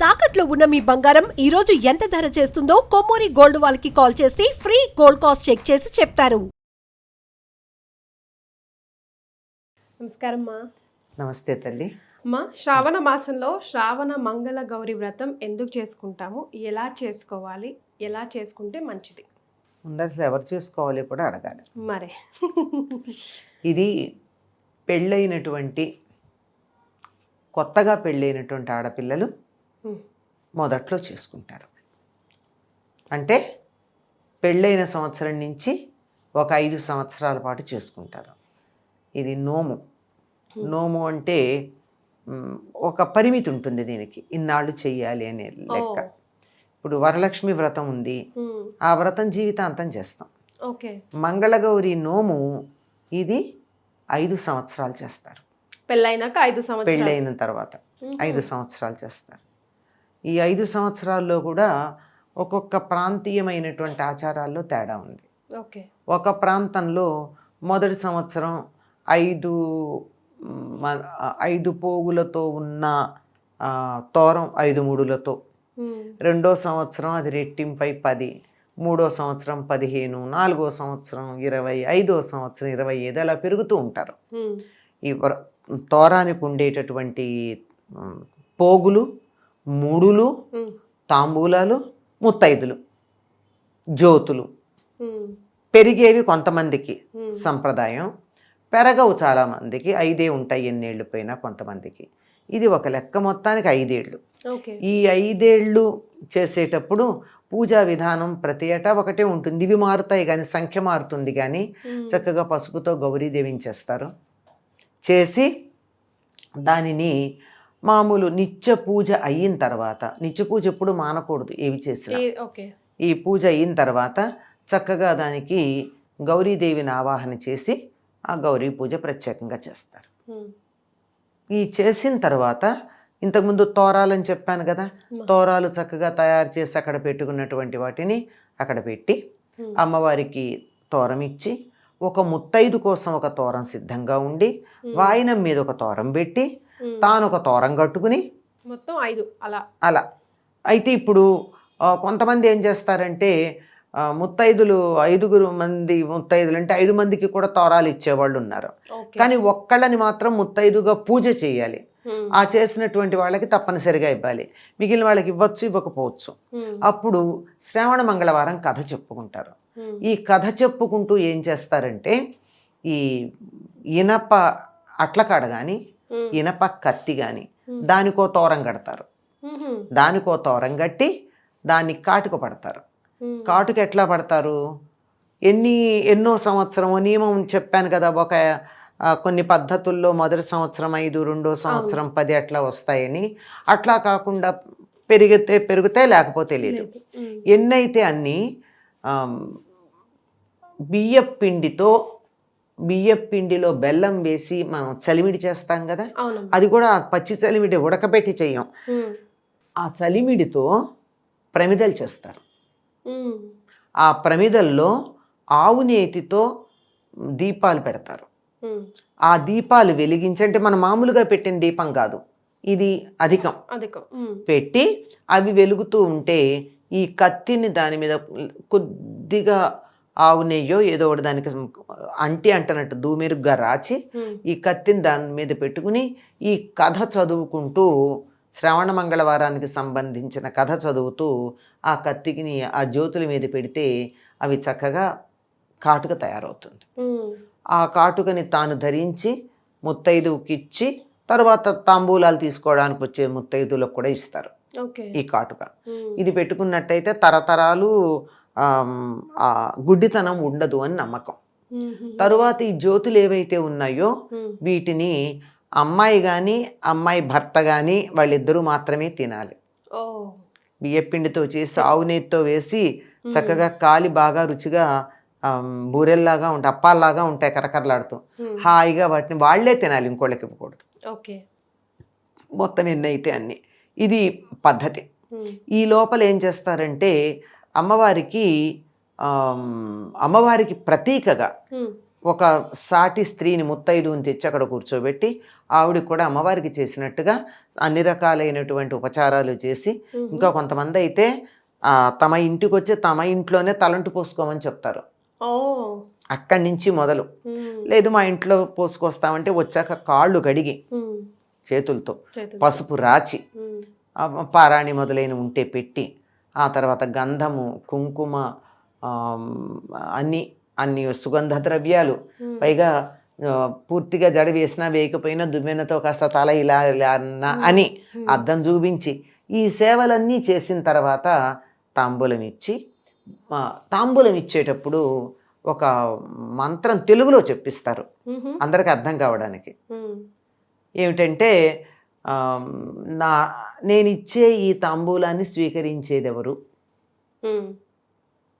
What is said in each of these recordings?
తాకట్లో ఉన్న మీ బంగారం ఈ రోజు ఎంత ధర చేస్తుందో కొమ్మూరి గోల్డ్ వాళ్ళకి కాల్ చేసి ఫ్రీ గోల్డ్ కాస్ట్ చెక్ చేసి చెప్తారు. నమస్కారం మా. నమస్తే తల్లి. మా శ్రావణ మాసంలో శ్రావణ మంగళ గౌరి వ్రతం ఎందుకు చేసుకుంటాము, ఎలా చేసుకోవాలి, ఎలా చేసుకుంటే మంచిది? ముందర ఎవరు చేసుకోవాలి కూడా అడగాలి. మరే ఇది పెళ్ళైనటువంటి కొత్తగా పెళ్ళైనటువంటి ఆడపిల్లలు మొదట్లో చేసుకుంటారు. అంటే పెళ్ళైన సంవత్సరం నుంచి ఒక 5 సంవత్సరాల పాటు చేసుకుంటారు. ఇది నోము. నోము అంటే ఒక పరిమితి ఉంటుంది దీనికి, ఇన్నాళ్ళు చెయ్యాలి అనే లెక్క. ఇప్పుడు వరలక్ష్మి వ్రతం ఉంది, ఆ వ్రతం జీవితాంతం చేస్తాం. మంగళగౌరి నోము ఇది 5 సంవత్సరాలు చేస్తారు. పెళ్ళైనాక 5 సంవత్సరాలు, పెళ్ళైన తర్వాత 5 సంవత్సరాలు చేస్తారు. ఈ 5 సంవత్సరాల్లో కూడా ఒక్కొక్క ప్రాంతీయమైనటువంటి ఆచారాల్లో తేడా ఉంది. ఒక ప్రాంతంలో మొదటి సంవత్సరం 5 పోగులతో ఉన్న తోరం 5 ముడులతో, రెండో సంవత్సరం అది రెట్టింపై 10, మూడో సంవత్సరం 15, నాలుగో సంవత్సరం 20, 5వ సంవత్సరం 25 అలా పెరుగుతూ ఉంటారు. ఈ తోరానికి ఉండేటటువంటి పోగులు, ముడులు, తాంబూలాలు, ముత్తైదులు, జ్యోతులు పెరిగేవి కొంతమందికి సంప్రదాయం, పెరగవు చాలామందికి. 5 ఉంటాయి ఎన్నేళ్ళు పోయినా కొంతమందికి. ఇది ఒక లెక్క, మొత్తానికి 5 ఏళ్ళు. ఈ 5 ఏళ్ళు చేసేటప్పుడు పూజా విధానం ప్రతి ఏటా ఒకటే ఉంటుంది. ఇవి మారుతాయి కానీ సంఖ్య మారుతుంది కానీ చక్కగా పసుపుతో గౌరీదేవిని చేస్తారు. చేసి దానిని మామూలు నిత్య పూజ అయిన తర్వాత, నిత్య పూజ ఎప్పుడు మానకూడదు ఏవి చేసినా, ఈ పూజ అయిన తర్వాత చక్కగా దానికి గౌరీదేవిని ఆవాహన చేసి ఆ గౌరీ పూజ ప్రత్యేకంగా చేస్తారు. ఈ చేసిన తర్వాత ఇంతకుముందు తోరాలని చెప్పాను కదా, తోరాలు చక్కగా తయారు చేసి అక్కడ పెట్టుకున్నటువంటి వాటిని అక్కడ పెట్టి అమ్మవారికి తోరం ఇచ్చి, ఒక ముత్తైదు కోసం ఒక తోరం సిద్ధంగా ఉండి, వాయినం మీద ఒక తోరం పెట్టి తాను ఒక తోరం కట్టుకుని మొత్తం 5 అలా. అయితే ఇప్పుడు కొంతమంది ఏం చేస్తారంటే ముత్తైదులు 5 మంది ముత్తైదులు అంటే 5 మందికి కూడా తోరాలు ఇచ్చేవాళ్ళు ఉన్నారు. కానీ ఒక్కళ్ళని మాత్రం ముత్తైదుగా పూజ చేయాలి. ఆ చేసినటువంటి వాళ్ళకి తప్పనిసరిగా ఇవ్వాలి, మిగిలిన వాళ్ళకి ఇవ్వచ్చు, ఇవ్వకపోవచ్చు. అప్పుడు శ్రావణ మంగళవారం కథ చెప్పుకుంటారు. ఈ కథ చెప్పుకుంటూ ఏం చేస్తారంటే ఈ ఇనప అట్లకాడ కానీ ఇనప కత్తి కానీ దానికో తోరం కడతారు. దానికో తోరం కట్టి దాన్ని కాటుక పడతారు. కాటుక ఎట్లా పడతారు, ఎన్నో సంవత్సరం నియమం చెప్పాను కదా. ఒక కొన్ని పద్ధతుల్లో మొదటి సంవత్సరం 5, రెండో సంవత్సరం 10 అట్లా వస్తాయని. అట్లా కాకుండా పెరిగితే లేకపోతే లేదు. ఎన్నైతే అన్నీ బియ్యపిండిలో బెల్లం వేసి మనం చలిమిడి చేస్తాం కదా, అది కూడా పచ్చి చలిమిడి ఉడకబెట్టి చెయ్యం. ఆ చలిమిడితో ప్రమిదలు చేస్తారు. ఆ ప్రమిదల్లో ఆవు నేతితో దీపాలు పెడతారు. ఆ దీపాలు వెలిగించి, అంటే మనం మామూలుగా పెట్టిన దీపం కాదు, ఇది అధికం పెట్టి అవి వెలుగుతూ ఉంటే ఈ కత్తిని దాని మీద కొద్దిగా ఆవు నెయ్యో ఏదో ఒకటి దానికి అంటనట్టు దూమెరుగ్గా రాచి ఈ కత్తిని దాని మీద పెట్టుకుని ఈ కథ చదువుకుంటూ, శ్రవణ మంగళవారానికి సంబంధించిన కథ చదువుతూ ఆ కత్తిని ఆ జ్యోతుల మీద పెడితే అవి చక్కగా కాటుక తయారవుతుంది. ఆ కాటుకని తాను ధరించి ముత్తైదువుకిచ్చి తర్వాత తాంబూలాలు తీసుకోవడానికి వచ్చే ముత్తైదులకు కూడా ఇస్తారు ఈ కాటుక. ఇది పెట్టుకున్నట్టయితే తరతరాలు గుడ్డితనం ఉండదు అని నమ్మకం. తరువాత ఈ జ్యోతులు ఏవైతే ఉన్నాయో వీటిని అమ్మాయి కానీ అమ్మాయి భర్త కానీ వాళ్ళిద్దరూ మాత్రమే తినాలి. బియ్యపిండితో చేసి ఆవు నెయ్యితో వేసి చక్కగా కాలి బాగా రుచిగా బూరెల్లాగా ఉంటాయి, అప్పాల్లాగా ఉంటాయి కరకరలాడుతూ. హాయిగా వాటిని వాళ్లే తినాలి, ఇంకోళ్ళకి ఇవ్వకూడదు. మొత్తం ఎన్నైతే అన్ని. ఇది పద్ధతి. ఈ లోపల ఏం చేస్తారంటే అమ్మవారికి ప్రతీకగా ఒక సాటి స్త్రీని ముత్తైదుని తెచ్చి అక్కడ కూర్చోబెట్టి ఆవిడకి కూడా అమ్మవారికి చేసినట్టుగా అన్ని రకాలైనటువంటి ఉపచారాలు చేసి, ఇంకా కొంతమంది అయితే తమ ఇంటికి వచ్చి తమ ఇంట్లోనే తలంటు పోసుకోమని చెప్తారు. అక్కడి నుంచి మొదలు. లేదు మా ఇంట్లో పోసుకొస్తామంటే వచ్చాక కాళ్ళు కడిగి చేతులతో పసుపు రాచి పారాణి మొదలైన ఉంటే పెట్టి, ఆ తర్వాత గంధము, కుంకుమ, అన్ని సుగంధ ద్రవ్యాలు, పైగా పూర్తిగా జడ వేసినా వేయకపోయినా దుమ్మెనతో కాస్త తల ఇలా అని అద్దం చూపించి ఈ సేవలన్నీ చేసిన తర్వాత తాంబూలం ఇచ్చి, తాంబూలం ఇచ్చేటప్పుడు ఒక మంత్రం తెలుగులో చెప్పిస్తారు అందరికి అర్థం కావడానికి. ఏమిటంటే నేనిచ్చే ఈ తాంబూలాన్ని స్వీకరించేది ఎవరు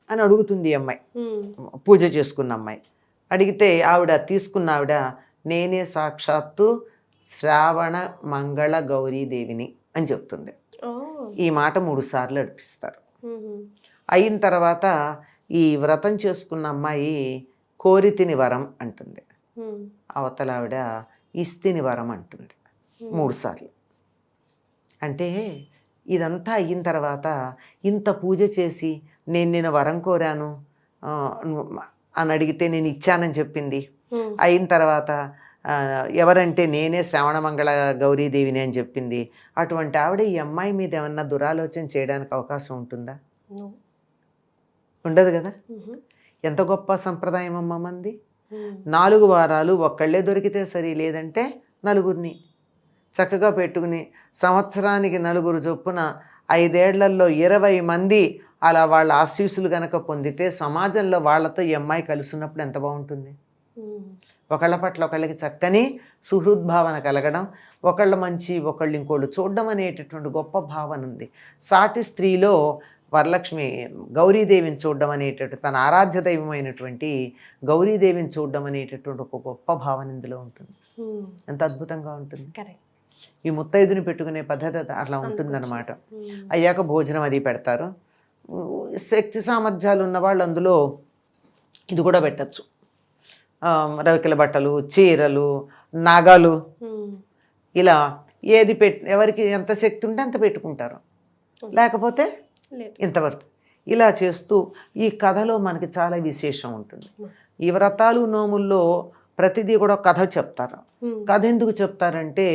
అని అడుగుతుంది ఈ అమ్మాయి, పూజ చేసుకున్న అమ్మాయి. అడిగితే ఆవిడ తీసుకున్న ఆవిడ నేనే సాక్షాత్తు శ్రావణ మంగళ గౌరీదేవిని అని చెప్తుంది. ఈ మాట 3 సార్లు అడిపిస్తారు. అయిన తర్వాత ఈ వ్రతం చేసుకున్న అమ్మాయి కోరితిని వరం అంటుంది, అవతల ఆవిడ ఇస్తిని వరం అంటుంది 3 సార్లు. అంటే ఇదంతా అయిన తర్వాత ఇంత పూజ చేసి నేను వరం కోరాను అని అడిగితే నేను ఇచ్చానని చెప్పింది. అయిన తర్వాత ఎవరంటే నేనే శ్రావణమంగళ గౌరీదేవిని అని చెప్పింది. అటువంటి ఆవిడ ఈ అమ్మాయి మీద ఏమన్నా దురాలోచన చేయడానికి అవకాశం ఉంటుందా? ఉండదు కదా. ఎంత గొప్ప సంప్రదాయం అమ్మ మంది. 4 వారాలు ఒక్కళ్ళే దొరికితే సరి, లేదంటే నలుగురిని చక్కగా పెట్టుకుని సంవత్సరానికి 4 చొప్పున 5 ఏళ్లలో 20 మంది అలా వాళ్ళ ఆశీస్సులు గనక పొందితే సమాజంలో వాళ్ళతో ఈ అమ్మాయి కలిసి ఉన్నప్పుడు ఎంత బాగుంటుంది. ఒకళ్ళ పట్ల ఒకళ్ళకి చక్కని సుహృద్భావన కలగడం, ఒకళ్ళ మంచి ఒకళ్ళు ఇంకోళ్ళు చూడడం అనేటటువంటి గొప్ప భావన ఉంది. సాటి స్త్రీలో వరలక్ష్మి గౌరీదేవిని చూడడం అనేటటువంటి, తన ఆరాధ్య దైవమైనటువంటి గౌరీదేవిని చూడడం అనేటటువంటి ఒక గొప్ప భావన ఇందులో ఉంటుంది. ఎంత అద్భుతంగా ఉంటుంది. ఈ ముత్తైదుని పెట్టుకునే పద్ధతి అట్లా ఉంటుందన్నమాట. అయ్యాక భోజనం అది పెడతారు. శక్తి సామర్థ్యాలు ఉన్నవాళ్ళు అందులో ఇది కూడా పెట్టచ్చు, రవికల బట్టలు, చీరలు, నగలు, ఇలా ఏది ఎవరికి ఎంత శక్తి ఉంటే అంత పెట్టుకుంటారు, లేకపోతే ఇంతవరకు ఇలా చేస్తూ ఈ కథలో మనకి చాలా విశేషం ఉంటుంది. ఈ వ్రతాలు నోముల్లో ప్రతిదీ కూడా కథ చెప్తారు. కథ ఎందుకు చెప్తారంటే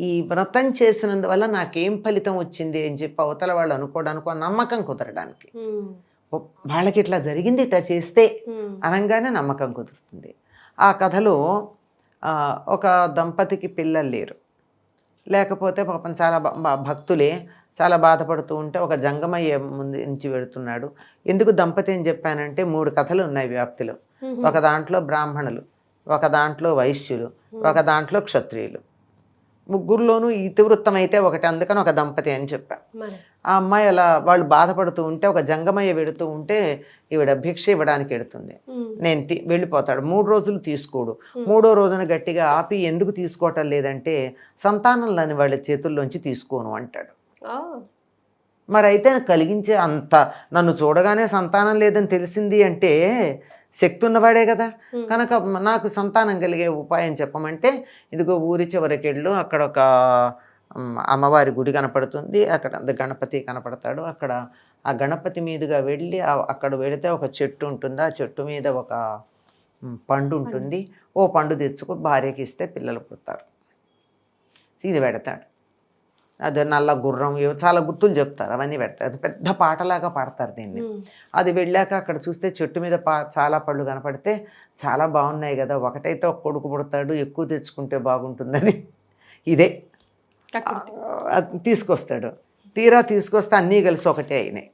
ఈ వ్రతం చేసినందువల్ల నాకేం ఫలితం వచ్చింది అని చెప్పి అవతల వాళ్ళు అనుకోవడానికి, నమ్మకం కుదరడానికి. వాళ్ళకి ఇట్లా జరిగింది, ఇట్లా చేస్తే అనగానే నమ్మకం కుదురుతుంది. ఆ కథలో ఒక దంపతికి పిల్లలు లేరు, లేకపోతే పాపం చాలా భక్తులే చాలా బాధపడుతూ ఉంటే ఒక జంగమయ్య ముందు నుంచి వెళుతున్నాడు. ఎందుకు దంపతి అని చెప్పానంటే 3 కథలు ఉన్నాయి వ్యాప్తిలో. ఒక దాంట్లో బ్రాహ్మణులు, ఒక దాంట్లో వైశ్యులు, ఒక దాంట్లో క్షత్రియులు. ముగ్గురులోనూ ఇతివృత్తం అయితే ఒకటి, అందుకని ఒక దంపతి అని చెప్పా. ఆ అమ్మాయి అలా వాళ్ళు బాధపడుతూ ఉంటే ఒక జంగమయ్య వెళుతూ ఉంటే ఈవిడ భిక్ష ఇవ్వడానికి వెళుతుంది. నేను వెళ్ళిపోతాడు. 3 రోజులు తీసుకోడు. 3వ రోజున గట్టిగా ఆపి ఎందుకు తీసుకోవటం లేదంటే సంతానం లేని వాళ్ళ చేతుల్లోంచి తీసుకోను అంటాడు. మరి అయితే కలిగించే అంత, నన్ను చూడగానే సంతానం లేదని తెలిసింది అంటే శక్తి ఉన్నవాడే కదా, కనుక నాకు సంతానం కలిగే ఉపాయం చెప్పమంటే ఇదిగో ఊరి చివరికెళ్ళు, అక్కడ ఒక అమ్మవారి గుడి కనపడుతుంది, అక్కడ గణపతి కనపడతాడు. అక్కడ ఆ గణపతి మీదుగా వెళ్ళి అక్కడ వెళితే ఒక చెట్టు ఉంటుంది, ఆ చెట్టు మీద ఒక పండు ఉంటుంది, ఓ పండు తెచ్చుకో భార్యకి ఇస్తే పిల్లలు పుడతారు. ఇది పెడతాడు. అది నల్ల గుర్రం, చాలా గుర్తులు చెప్తారు, అవన్నీ పెడతారు. అది పెద్ద పాటలాగా పాడతారు దీన్ని. అది వెళ్ళాక అక్కడ చూస్తే చెట్టు మీద చాలా పళ్ళు కనపడితే చాలా బాగున్నాయి కదా, ఒకటైతే ఒక కొడుకు పుడతాడు, ఎక్కువ తెచ్చుకుంటే బాగుంటుందని ఇదే తీసుకొస్తాడు. తీరా తీసుకొస్తే అన్నీ కలిసి ఒకటే అయినాయి.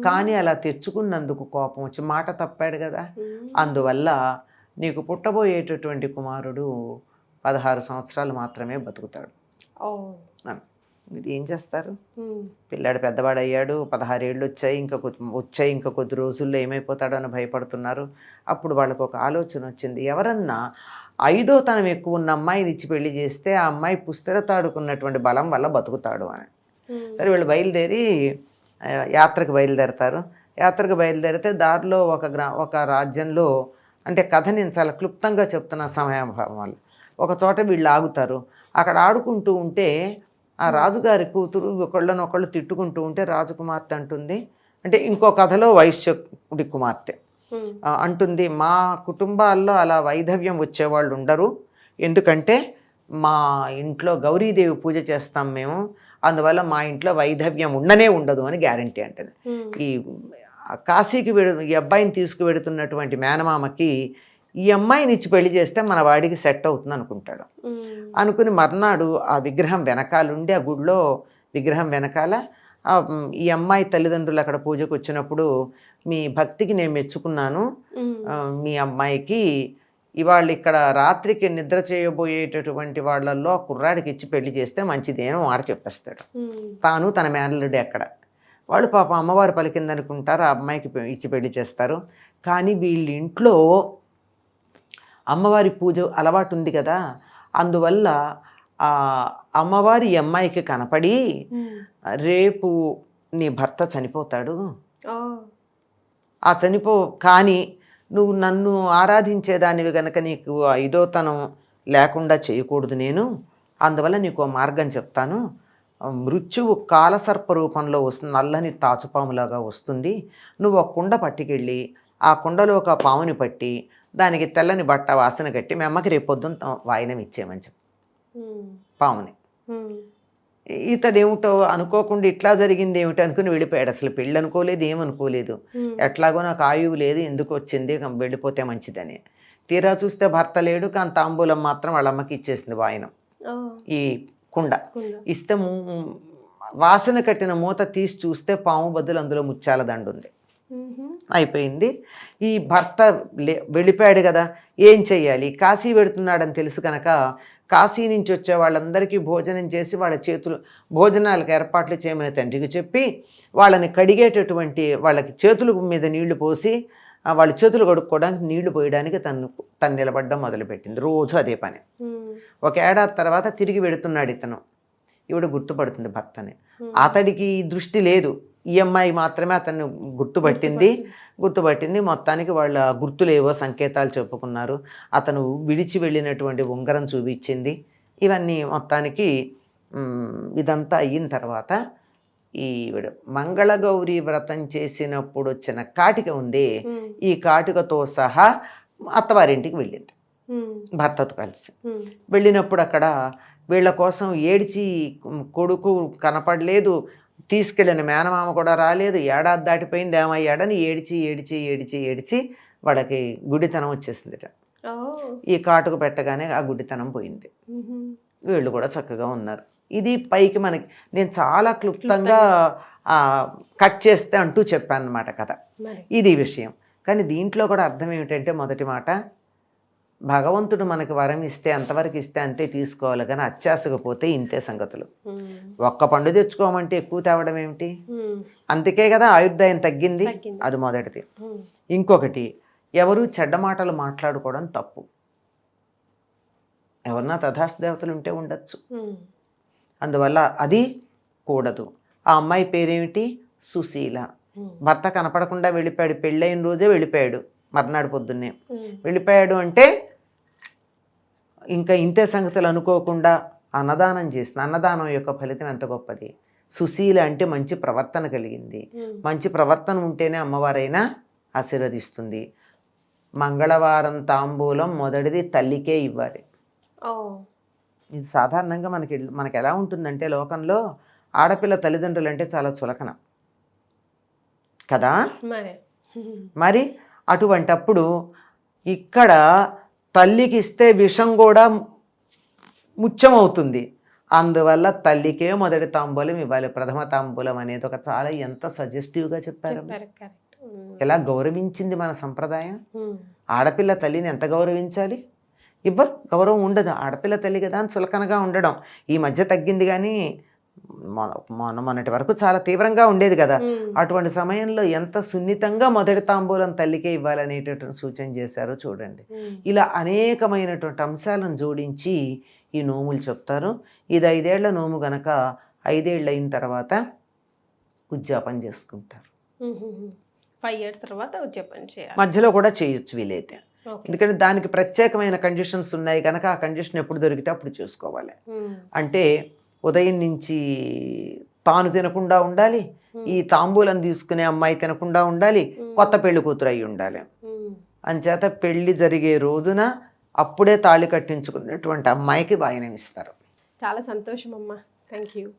కానీ అలా తెచ్చుకున్నందుకు కోపం వచ్చి మాట తప్పాడు కదా, అందువల్ల నీకు పుట్టబోయేటటువంటి కుమారుడు 16 సంవత్సరాలు మాత్రమే బతుకుతాడు. మీరు ఏం చేస్తారు? పిల్లాడు పెద్దవాడు అయ్యాడు, 16 ఏళ్ళు వచ్చాయి, ఇంకా కొద్ది రోజుల్లో ఏమైపోతాడో అని భయపడుతున్నారు. అప్పుడు వాళ్ళకు ఒక ఆలోచన వచ్చింది, ఎవరన్నా 5వ తనం ఎక్కువ ఉన్న అమ్మాయిని ఇచ్చి పెళ్లి చేస్తే ఆ అమ్మాయి పుస్తరతాడుకున్నటువంటి బలం వల్ల బతుకుతాడు అని. సరే వీళ్ళు బయలుదేరి యాత్రకు బయలుదేరతారు. యాత్రకు బయలుదేరితే దారిలో ఒక రాజ్యంలో అంటే కథ నేను చాలా క్లుప్తంగా చెప్తున్న సమయాభావం వల్ల. ఒక చోట వీళ్ళు ఆగుతారు, అక్కడ ఆడుకుంటూ ఉంటే ఆ రాజుగారి కూతురు ఒకళ్ళనొకళ్ళు తిట్టుకుంటూ ఉంటే రాజకుమార్తె అంటుంది, అంటే ఇంకో కథలో వైశ్యుడి కుమార్తె అంటుంది, మా కుటుంబాల్లో అలా వైధవ్యం వచ్చేవాళ్ళు ఉండరు, ఎందుకంటే మా ఇంట్లో గౌరీదేవి పూజ చేస్తాం మేము, అందువల్ల మా ఇంట్లో వైధవ్యం ఉండనే ఉండదు అని గ్యారంటీ అంటది. ఈ కాశీకి ఈ అబ్బాయిని తీసుకువెడుతున్నటువంటి మేనమామకి ఈ అమ్మాయిని ఇచ్చి పెళ్లి చేస్తే మన వాడికి సెట్ అవుతుంది అనుకుంటాడు. అనుకుని మర్నాడు ఆ విగ్రహం వెనకాలండి, ఆ గుడిలో విగ్రహం వెనకాల ఈ అమ్మాయి తల్లిదండ్రులు అక్కడ పూజకు వచ్చినప్పుడు మీ భక్తికి నేను మెచ్చుకున్నాను, మీ అమ్మాయికి ఇవాళ ఇక్కడ రాత్రికి నిద్ర చేయబోయేటటువంటి వాళ్ళల్లో కుర్రాడికి ఇచ్చి పెళ్లి చేస్తే మంచిదేనో మాట చెప్పేస్తాడు. తాను తన మేనల్లుడే అక్కడ. వాళ్ళు పాప అమ్మవారు పలికిందనుకుంటారు, ఆ అమ్మాయికి ఇచ్చి పెళ్లి చేస్తారు. కానీ వీళ్ళ ఇంట్లో అమ్మవారి పూజ అలవాటు ఉంది కదా, అందువల్ల ఆ అమ్మవారి ఈ అమ్మాయికి కనపడి రేపు నీ భర్త చనిపోతాడు, ఆ కానీ నువ్వు నన్ను ఆరాధించేదానివి గనక నీకు ఐదోతనం లేకుండా చేయకూడదు నేను, అందువల్ల నీకు మార్గం చెప్తాను. మృత్యువు కాలసర్ప రూపంలో వస్తుంది, నల్లని తాచుపాములాగా వస్తుంది. నువ్వు ఒక కుండ పట్టుకెళ్ళి ఆ కుండలో ఒక పాముని పట్టి దానికి తెల్లని బట్ట వాసన కట్టి మీ అమ్మకి రేపు పొద్దున్న వాయినం ఇచ్చేయమని చెప్పి పాముని. ఇతడేమిటో అనుకోకుండా ఇట్లా జరిగింది ఏమిటి అనుకుని వెళ్ళిపోయాడు. అసలు పెళ్ళి అనుకోలేదు, ఏమనుకోలేదు, ఎట్లాగో నాకు ఆయువు లేదు, ఎందుకు వచ్చింది వెళ్ళిపోతే మంచిదని. తీరా చూస్తే భర్త లేడు, కానీ తాంబూలం మాత్రం వాళ్ళ అమ్మకి ఇచ్చేసింది వాయినం. ఈ కుండ ఇస్తే వాసన కట్టిన మూత తీసి చూస్తే పాము బదులు అందులో ముత్యాల దండు ఉంది. అయిపోయింది. ఈ భర్త వెళ్ళిపోయాడు కదా, ఏం చెయ్యాలి? కాశీ వెడుతున్నాడని తెలుసు కనుక కాశీ నుంచి వచ్చే వాళ్ళందరికీ భోజనం చేసి వాళ్ళ చేతులు భోజనాలకు ఏర్పాట్లు చేయమని తండ్రికి చెప్పి వాళ్ళని కడిగేటటువంటి వాళ్ళకి చేతుల మీద నీళ్లు పోసి వాళ్ళ చేతులు కడుక్కోవడానికి నీళ్లు పోయడానికి తను నిలబడడం మొదలుపెట్టింది. రోజు అదే పని. ఒక ఏడాది తర్వాత తిరిగి వెడుతున్నాడు ఇతను. ఈవిడ గుర్తుపడుతుంది భర్తని. అతడికి దృష్టి లేదు, ఈ అమ్మాయి మాత్రమే అతన్ని గుర్తుపట్టింది. మొత్తానికి వాళ్ళ గుర్తులేవో సంకేతాలు చెప్పుకున్నారు. అతను విడిచి వెళ్ళినటువంటి ఉంగరం చూపించింది. ఇవన్నీ మొత్తానికి ఇదంతా అయిన తర్వాత ఈవిడ మంగళగౌరి వ్రతం చేసినప్పుడు వచ్చిన కాటిక ఉంది, ఈ కాటికతో సహా అత్తవారింటికి వెళ్ళింది భర్తతో కలిసి. వెళ్ళినప్పుడు అక్కడ వీళ్ళ కోసం ఏడ్చి, కొడుకు కనపడలేదు, తీసుకెళ్ళిన మేనమామ కూడా రాలేదు, ఏడాది దాటిపోయింది, ఏమయ్యాడని ఏడిచి వాళ్ళకి గుడితనం వచ్చేసిందిట. ఈ కాటుకు పెట్టగానే ఆ గుడితనం పోయింది. వీళ్ళు కూడా చక్కగా ఉన్నారు. ఇది పైకి మనకి నేను చాలా క్లుప్తంగా కట్ చేస్తే అంటూ చెప్పాను అన్నమాట కథ. ఇది విషయం. కానీ దీంట్లో కూడా అర్థం ఏమిటంటే, మొదటి మాట, భగవంతుడు మనకి వరం ఇస్తే అంతవరకు ఇస్తే అంతే తీసుకోవాలి, కానీ అత్యాసకపోతే ఇంతే సంగతులు. ఒక్క పండు తెచ్చుకోమంటే ఎక్కువ తేవడం ఏమిటి? అందుకే కదా ఆయుర్దాయం తగ్గింది. అది మొదటిది. ఇంకొకటి, ఎవరు చెడ్డ మాటలు మాట్లాడుకోవడం తప్పు. ఎవరన్నా తథాస్తు దేవతలు ఉంటే ఉండొచ్చు, అందువల్ల అది కూడదు. ఆ అమ్మాయి పేరేమిటి? సుశీల. భర్త కనపడకుండా వెళ్ళిపోయాడు, పెళ్ళైన రోజే వెళ్ళిపోయాడు, మర్నాడు పొద్దున్నే వెళ్ళిపోయాడు. అంటే ఇంకా ఇంతే సంగతులు అనుకోకుండా అన్నదానం చేసిన అన్నదానం యొక్క ఫలితం ఎంత గొప్పది. సుశీల అంటే మంచి ప్రవర్తన కలిగింది. మంచి ప్రవర్తన ఉంటేనే అమ్మవారైనా ఆశీర్వదిస్తుంది. మంగళవారం తాంబూలం మొదటిది తల్లికే ఇవ్వాలి. ఇది సాధారణంగా మనకి ఎలా ఉంటుందంటే, లోకంలో ఆడపిల్ల తల్లిదండ్రులు అంటే చాలా చులకన కదా. మరి అటువంటప్పుడు ఇక్కడ తల్లికి ఇస్తే విషం కూడా ముత్యమవుతుంది. అందువల్ల తల్లికే మొదటి తాంబూలం ఇవ్వాలి. ప్రథమ తాంబూలం అనేది ఒక చాలా ఎంత సజెస్టివ్గా చెప్పారు. ఎలా గౌరవించింది మన సంప్రదాయం. ఆడపిల్ల తల్లిని ఎంత గౌరవించాలి? గౌరవం ఉండదు. ఆడపిల్ల తల్లి కదా అని చులకనగా ఉండడం ఈ మధ్య తగ్గింది, కానీ మొన్నటి వరకు చాలా తీవ్రంగా ఉండేది కదా. అటువంటి సమయంలో ఎంత సున్నితంగా మొదటి తాంబూలం తల్లికే ఇవ్వాలనేటటువంటి సూచన చేశారో చూడండి. ఇలా అనేకమైనటువంటి అంశాలను జోడించి ఈ నోములు చెప్తారు. ఇది 5 ఏళ్ల నోము గనక 5 ఏళ్ళు అయిన తర్వాత ఉద్యాపన చేసుకుంటారు. 5 years తర్వాత ఉద్యాపన చేయాలి. మధ్యలో కూడా చేయొచ్చు వీలైతే. ఓకే. ఎందుకంటే దానికి ప్రత్యేకమైన కండిషన్స్ ఉన్నాయి కనుక ఆ కండిషన్ ఎప్పుడు దొరికితే అప్పుడు చేసుకోవాలి. అంటే ఉదయం నుంచి తాను తినకుండా ఉండాలి, ఈ తాంబూలం తీసుకునే అమ్మాయి తినకుండా ఉండాలి, కొత్త పెళ్లి కూతురు అయి ఉండాలి. అంచేత పెళ్లి జరిగే రోజున అప్పుడే తాళి కట్టించుకున్నటువంటి అమ్మాయికి వాయినం ఇస్తారు. చాలా సంతోషం అమ్మా. Thank you.